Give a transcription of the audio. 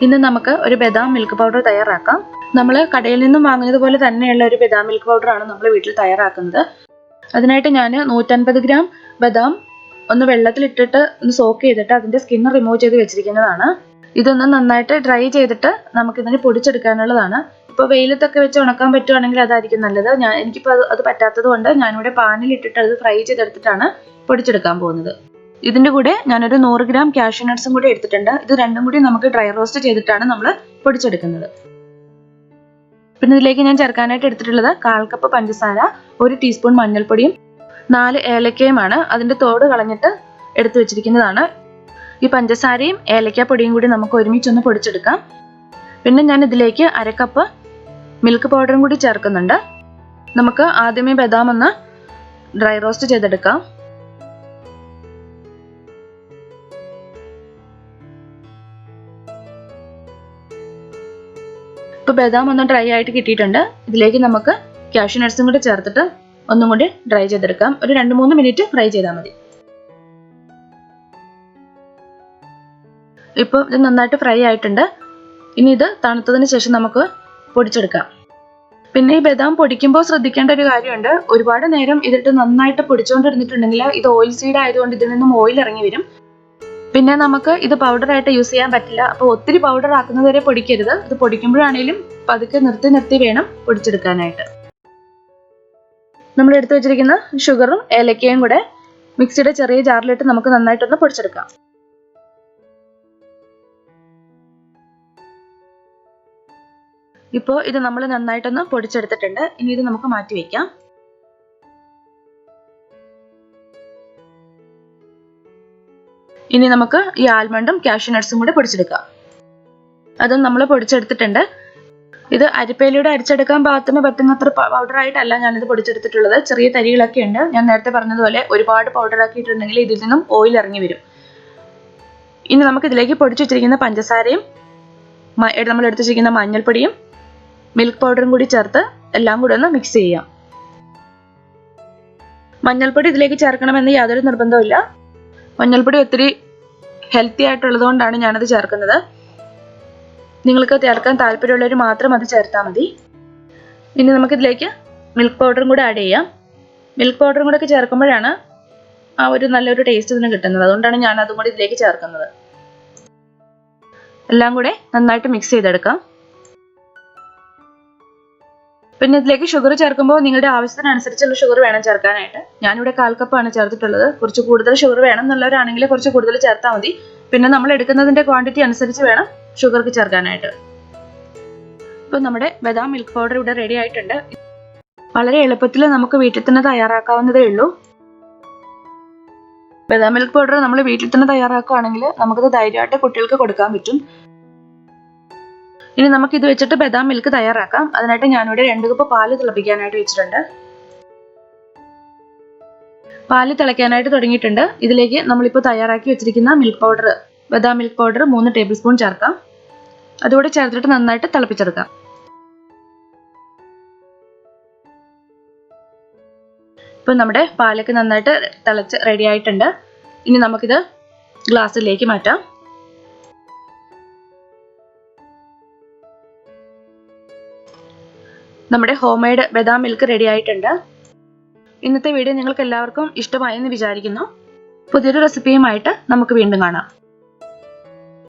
ഇന്ന് നമുക്ക് ഒരു ബദാം മിൽക്ക് പൗഡർ തയ്യാറാക്കാം. നമ്മൾ കടയിൽ നിന്നും വാങ്ങുന്നത് പോലെ തന്നെയുള്ള ഒരു ബദാം മിൽക്ക് പൗഡറാണ് നമ്മൾ വീട്ടിൽ തയ്യാറാക്കുന്നത്. അതിനായിട്ട് ഞാൻ 150 ഗ്രാം ബദാം ഒന്ന് വെള്ളത്തിലിട്ടിട്ട് ഒന്ന് സോക്ക് ചെയ്തിട്ട് അതിൻ്റെ സ്കിൻ റിമൂവ് ചെയ്ത് വെച്ചിരിക്കുന്നതാണ്. ഇതൊന്ന് നന്നായിട്ട് ഡ്രൈ ചെയ്തിട്ട് നമുക്കിതിന് പൊടിച്ചെടുക്കാനുള്ളതാണ്. ഇപ്പോൾ വെയിലത്തൊക്കെ വെച്ച് ഉണക്കാൻ പറ്റുവാണെങ്കിൽ അതായിരിക്കും നല്ലത്. എനിക്കിപ്പോൾ അത് പറ്റാത്തത് കൊണ്ട് ഞാനിവിടെ പാനിലിട്ടിട്ട് അത് ഫ്രൈ ചെയ്തെടുത്തിട്ടാണ് പൊടിച്ചെടുക്കാൻ പോകുന്നത്. ഇതിൻ്റെ കൂടെ ഞാനൊരു 100 ഗ്രാം കാഷ്യൂ നട്ട്സും കൂടി എടുത്തിട്ടുണ്ട്. ഇത് രണ്ടും കൂടി നമുക്ക് ഡ്രൈ റോസ്റ്റ് ചെയ്തിട്ടാണ് നമ്മൾ പൊടിച്ചെടുക്കുന്നത്. പിന്നെ ഇതിലേക്ക് ഞാൻ ചേർക്കാനായിട്ട് എടുത്തിട്ടുള്ളത് 1/4 കപ്പ് പഞ്ചസാര, 1 ടീസ്പൂൺ മഞ്ഞൾപ്പൊടിയും 4 ഏലക്കയുമാണ്. അതിൻ്റെ തോട് കളഞ്ഞിട്ട് എടുത്തു വെച്ചിരിക്കുന്നതാണ്. ഈ പഞ്ചസാരയും ഏലക്കാപ്പൊടിയും കൂടി നമുക്ക് ഒരുമിച്ചൊന്ന് പൊടിച്ചെടുക്കാം. പിന്നെ ഞാൻ ഇതിലേക്ക് 1/2 കപ്പ് മിൽക്ക് പൗഡറും കൂടി ചേർക്കുന്നുണ്ട്. നമുക്ക് ആദ്യമേ ബദാം ഒന്ന് ഡ്രൈ റോസ്റ്റ് ചെയ്തെടുക്കാം. ഇപ്പോൾ ബദാം ഒന്ന് ഡ്രൈ ആയിട്ട് കിട്ടിയിട്ടുണ്ട്. ഇതിലേക്ക് നമുക്ക് കാഷ്യൂ നട്ട്സും കൂടി ചേർത്തിട്ട് ഒന്നും കൂടി ഡ്രൈ ചെയ്തെടുക്കാം. ഒരു 2-3 മിനിറ്റ് ഫ്രൈ ചെയ്താൽ മതി. ഇപ്പോൾ ഇത് നന്നായിട്ട് ഫ്രൈ ആയിട്ടുണ്ട്. ഇനി ഇത് തണുത്തതിന് ശേഷം നമുക്ക് പൊടിച്ചെടുക്കാം. പിന്നെ ഈ ബദാം പൊടിക്കുമ്പോൾ ശ്രദ്ധിക്കേണ്ട ഒരു കാര്യമുണ്ട്. ഒരുപാട് നേരം ഇതിട്ട് നന്നായിട്ട് പൊടിച്ചുകൊണ്ടിരുന്നിട്ടുണ്ടെങ്കിൽ ഇത് ഓയിൽ സീഡ് ആയതുകൊണ്ട് ഇതിൽ നിന്നും ഓയിൽ ഇറങ്ങി വരും. പിന്നെ നമുക്ക് ഇത് പൗഡറായിട്ട് യൂസ് ചെയ്യാൻ പറ്റില്ല. അപ്പോൾ ഒത്തിരി പൗഡർ ആക്കുന്നത് വരെ പൊടിക്കരുത്. ഇത് പൊടിക്കുമ്പോഴാണെങ്കിലും പതുക്കെ നിർത്തി വേണം പൊടിച്ചെടുക്കാനായിട്ട്. നമ്മൾ എടുത്തു വെച്ചിരിക്കുന്ന ഷുഗറും ഏലക്കയും കൂടെ മിക്സിയുടെ ചെറിയ ജാറിലിട്ട് നമുക്ക് നന്നായിട്ടൊന്ന് പൊടിച്ചെടുക്കാം. ഇപ്പോൾ ഇത് നമ്മൾ നന്നായിട്ടൊന്ന് പൊടിച്ചെടുത്തിട്ടുണ്ട്. ഇനി ഇത് നമുക്ക് മാറ്റി വയ്ക്കാം. ഇനി നമുക്ക് ഈ ആൽമണ്ടും കാഷ്യൂ നട്ട്സും കൂടി പൊടിച്ചെടുക്കാം. അതും നമ്മൾ പൊടിച്ചെടുത്തിട്ടുണ്ട്. ഇത് അരിപ്പയിലൂടെ അരിച്ചെടുക്കാൻ പാകത്തിന് പറ്റുന്നത്ര പൗഡറായിട്ടല്ല ഞാനിത് പൊടിച്ചെടുത്തിട്ടുള്ളത്. ചെറിയ തരികളൊക്കെ ഉണ്ട്. ഞാൻ നേരത്തെ പറഞ്ഞതുപോലെ ഒരുപാട് പൗഡറാക്കിയിട്ടുണ്ടെങ്കിൽ ഇതിൽ നിന്നും ഓയിൽ ഇറങ്ങി വരും. ഇനി നമുക്ക് ഇതിലേക്ക് പൊടിച്ചു വെച്ചിരിക്കുന്ന പഞ്ചസാരയും നമ്മൾ എടുത്തു വെച്ചിരിക്കുന്ന മഞ്ഞൾപ്പൊടിയും മിൽക്ക് പൗഡറും കൂടി ചേർത്ത് എല്ലാം കൂടി ഒന്ന് മിക്സ് ചെയ്യാം. മഞ്ഞൾപ്പൊടി ഇതിലേക്ക് ചേർക്കണമെന്ന് യാതൊരു നിർബന്ധമില്ല. മഞ്ഞൾപ്പൊടി ഒത്തിരി ഹെൽത്തി ആയിട്ടുള്ളത് കൊണ്ടാണ് ഞാനത് ചേർക്കുന്നത്. നിങ്ങൾക്ക് ചേർക്കാൻ താല്പര്യമുള്ളവർ മാത്രം അത് ചേർത്താൽ മതി. ഇനി നമുക്കിതിലേക്ക് മിൽക്ക് പൗഡറും കൂടെ ആഡ് ചെയ്യാം. മിൽക്ക് പൗഡറും കൂടെ ഒക്കെ ചേർക്കുമ്പോഴാണ് ആ ഒരു നല്ലൊരു ടേസ്റ്റ് ഇതിന് കിട്ടുന്നത്. അതുകൊണ്ടാണ് ഞാൻ അതും കൂടി ഇതിലേക്ക് ചേർക്കുന്നത്. എല്ലാം കൂടെ നന്നായിട്ട് മിക്സ് ചെയ്തെടുക്കാം. പിന്നെ ഇതിലേക്ക് ഷുഗർ ചേർക്കുമ്പോൾ നിങ്ങളുടെ ആവശ്യത്തിനനുസരിച്ചുള്ള ഷുഗർ വേണം ചേർക്കാനായിട്ട്. ഞാനിവിടെ 1/4 കപ്പാണ് ചേർത്തിട്ടുള്ളത്. കുറച്ച് കൂടുതൽ ഷുഗർ വേണം എന്നുള്ളവരാണെങ്കിൽ കുറച്ച് കൂടുതൽ ചേർത്താൽ മതി. പിന്നെ നമ്മൾ എടുക്കുന്നതിൻ്റെ ക്വാണ്ടിറ്റി അനുസരിച്ച് വേണം ഷുഗർക്ക് ചേർക്കാനായിട്ട്. ഇപ്പോൾ നമ്മുടെ ബദാം മിൽക്ക് പൗഡർ ഇവിടെ റെഡി ആയിട്ടുണ്ട്. വളരെ എളുപ്പത്തിൽ നമുക്ക് വീട്ടിൽ തന്നെ തയ്യാറാക്കാവുന്നതേ ഉള്ളൂ. ബദാം മിൽക്ക് പൗഡർ നമ്മൾ വീട്ടിൽ തന്നെ തയ്യാറാക്കുകയാണെങ്കിൽ നമുക്കത് ധൈര്യമായിട്ട് കുട്ടികൾക്ക് കൊടുക്കാൻ പറ്റും. ഇനി നമുക്ക് ഇത് വെച്ചിട്ട് ബദാം മിൽക്ക് തയ്യാറാക്കാം. അതിനായിട്ട് ഞാനിവിടെ 2 കപ്പ് പാല് തിളപ്പിക്കാനായിട്ട് വെച്ചിട്ടുണ്ട്. പാല് തിളയ്ക്കാനായിട്ട് തുടങ്ങിയിട്ടുണ്ട്. ഇതിലേക്ക് നമ്മളിപ്പോൾ തയ്യാറാക്കി വെച്ചിരിക്കുന്ന മിൽക്ക് പൗഡർ, ബദാം മിൽക്ക് പൗഡർ 3 ടേബിൾ സ്പൂൺ ചേർക്കാം. അതുകൂടെ ചേർത്തിട്ട് നന്നായിട്ട് തിളപ്പിച്ചെടുക്കാം. ഇപ്പം നമ്മുടെ പാലൊക്കെ നന്നായിട്ട് തിളച്ച് റെഡി ആയിട്ടുണ്ട്. ഇനി നമുക്കിത് ഗ്ലാസ്സിലേക്ക് മാറ്റാം. നമ്മുടെ ഹോം മെയ്ഡ് ബദാം മിൽക്ക് റെഡി ആയിട്ടുണ്ട്. ഇന്നത്തെ വീഡിയോ നിങ്ങൾക്ക് എല്ലാവർക്കും ഇഷ്ടമായെന്ന് വിചാരിക്കുന്നു. പുതിയൊരു റെസിപ്പിയുമായിട്ട് നമുക്ക് വീണ്ടും കാണാം.